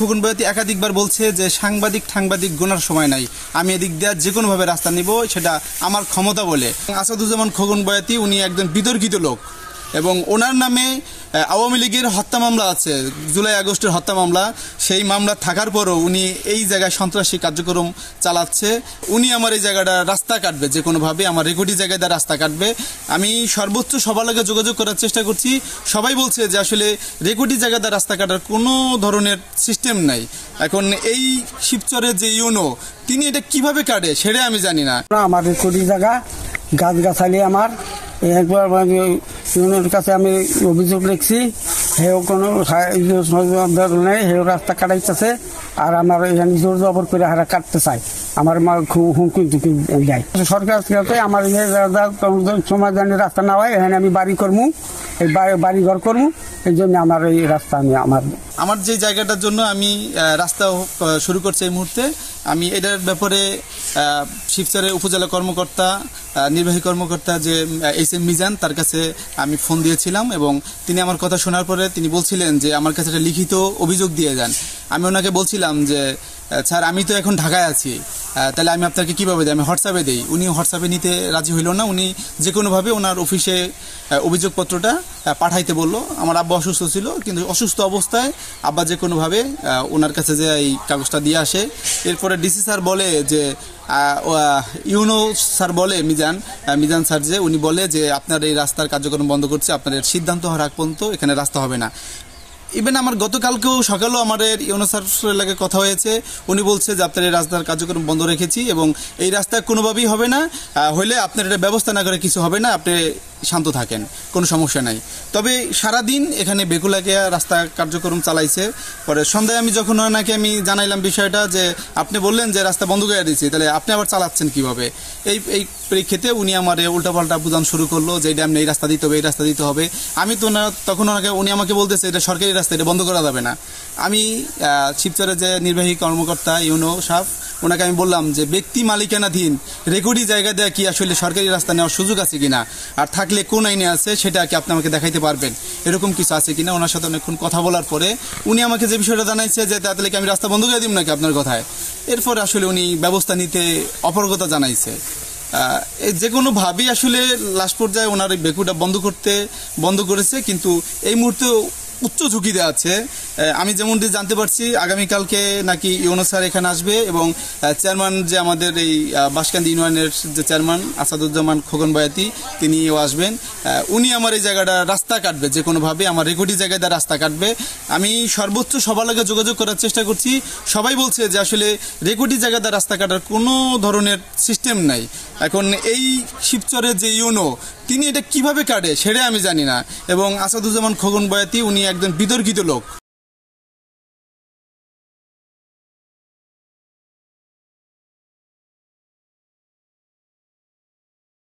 খোকন বয়াতি একাধিকবার বলছে যে সাংবাদিক গোনার সময় নাই, আমি এদিক দিয়ে যে কোনোভাবে রাস্তা নিব, সেটা আমার ক্ষমতা বলে। আসাদুজ্জামান খোকন বয়াতি উনি একজন বিতর্কিত লোক এবং ওনার নামে আওয়ামী লীগের হত্যা মামলা আছে, জুলাই আগস্টের হত্যা মামলা। সেই মামলা থাকার পরও উনি এই জায়গায় সন্ত্রাসী কার্যক্রম চালাচ্ছে। উনি আমার এই জায়গাটা রাস্তা কাটবে, যে কোনোভাবে আমার রেকর্ডি জায়গায় রাস্তা কাটবে। আমি সর্বোচ্চ সবার লগে যোগাযোগ করার চেষ্টা করছি। সবাই বলছে যে আসলে রেকর্ডি জায়গায় রাস্তা কাটার কোনো ধরনের সিস্টেম নাই। এখন এই শিবচরের যে ইউনো, তিনি এটা কিভাবে কাটে সেটা আমি জানি না। আমার রেকর্ডি জায়গা গাছগাছালি আমার একবার ইউনিয়নের কাছে আমি অভিযোগ লিখছি, হেও কোনো নেই, হেও রাস্তা কাটাইতেছে আর আমার এখানে জোর জবর করে হারা কাটতে চাই, আমার মা খুব হুমকি টুকি যায়। সরকার থেকে আমার সময় জানি রাস্তা না হয়, এখানে আমি বাড়ি করবো, এই বাড়ি ঘর করবো, এই জন্য আমার এই রাস্তা আমি আমার যে জায়গাটার জন্য আমি রাস্তা শুরু করছি এই মুহূর্তে, আমি এটার ব্যাপারে শিবচরের উপজেলা কর্মকর্তা, নির্বাহী কর্মকর্তা যে এস.এম. মিজান, তার কাছে আমি ফোন দিয়েছিলাম এবং তিনি আমার কথা শোনার পরে তিনি বলছিলেন যে আমার কাছে একটা লিখিত অভিযোগ দিয়ে যান। আমি ওনাকে বলছিলাম যে স্যার, আমি তো এখন ঢাকায় আছি, তাহলে আমি আপনাকে কীভাবে দিই, আমি হোয়াটসঅ্যাপে দিই। উনি হোয়াটসঅ্যাপে নিতে রাজি হইল না, উনি যে কোনোভাবে ওনার অফিসে অভিযোগপত্রটা পাঠাইতে বললো। আমার আব্বা অসুস্থ ছিল, কিন্তু অসুস্থ অবস্থায় আব্বা যে কোনোভাবে ওনার কাছে যে এই কাগজটা দিয়ে আসে। এরপরে ডিসি স্যার বলে যে ইউনো স্যার বলে মিজান স্যার যে উনি বলে যে আপনার এই রাস্তার কার্যক্রম বন্ধ করছে, আপনার সিদ্ধান্ত হওয়ার আগ পর্যন্ত এখানে রাস্তা হবে না। ইভেন আমার গতকালকেও সকালেও আমাদের ইউনো স্যারের লাগে কথা হয়েছে, উনি বলছে যে আপনার এই রাস্তার কার্যক্রম বন্ধ রেখেছি এবং এই রাস্তা কোনোভাবেই হবে না, হলে আপনার এটা ব্যবস্থা না করে কিছু হবে না, আপনি শান্ত থাকেন, কোনো সমস্যা নাই। তবে সারাদিন এখানে বেকুলাগিয়া রাস্তা কার্যক্রম চালাইছে। পরে সন্ধ্যায় আমি যখন ওনাকে আমি জানাইলাম বিষয়টা, যে আপনি বললেন যে রাস্তা বন্ধ করে দিয়েছি, তাহলে আপনি আবার চালাচ্ছেন কীভাবে, এই প্রেক্ষিতে উনি আমার উল্টাপাল্টা বোঝানো শুরু করলো যে এটা আপনি এই রাস্তা দিতে হবে, এই রাস্তা দিতে হবে। আমি তো তখন উনি আমাকে বলতেছে এটা সরকারি রাস্তা, এটা বন্ধ করা যাবে না। আমি শিবচরের যে নির্বাহী কর্মকর্তা ইউনো সাহেব, ওনাকে আমি বললাম যে ব্যক্তি মালিকানাধীন রেকর্ডি জায়গা দেওয়া কি আসলে সরকারি রাস্তা নেওয়ার সুযোগ আছে কিনা, আর থাকলে কোন আইনে আছে সেটা কি আপনি আমাকে দেখাইতে পারবেন, এরকম কিছু আছে কিনা। ওনার সাথে অনেকক্ষণ কথা বলার পরে উনি আমাকে যে বিষয়টা জানাইছে যে তাহলে কি আমি রাস্তা বন্ধ করে দিব নাকি আপনার কথায়। এরপর আসলে উনি ব্যবস্থা নিতে অপারগতা জানাইছে। যে কোনোভাবেই আসলে লাস্ট পর্যায়ে ওনার এই বেকুটা বন্ধ করেছে, কিন্তু এই মুহূর্তে উচ্চ ঝুঁকিতে আছে। আমি যেমনটি জানতে পারছি আগামীকালকে নাকি ইউনো স্যার এখানে আসবে এবং চেয়ারম্যান যে আমাদের এই বাঁশকান্দি ইউনিয়নের যে চেয়ারম্যান আসাদুজ্জামান খোকন বয়াতি, তিনিও আসবেন। উনি আমার এই জায়গাটা রাস্তা কাটবে, যে কোনোভাবে আমার রেকর্ডি জায়গায় রাস্তা কাটবে। আমি সর্বোচ্চ সবার লগে যোগাযোগ করার চেষ্টা করছি। সবাই বলছে যে আসলে রেকর্ডি জায়গায় রাস্তা কাটার কোনো ধরনের সিস্টেম নাই। এখন এই শিবচরের যে ইউনো, তিনি এটা কিভাবে কাটে সেটা আমি জানি না। এবং আসাদুজ্জামান খোকন বয়াতি উনি একজন বিতর্কিত লোক।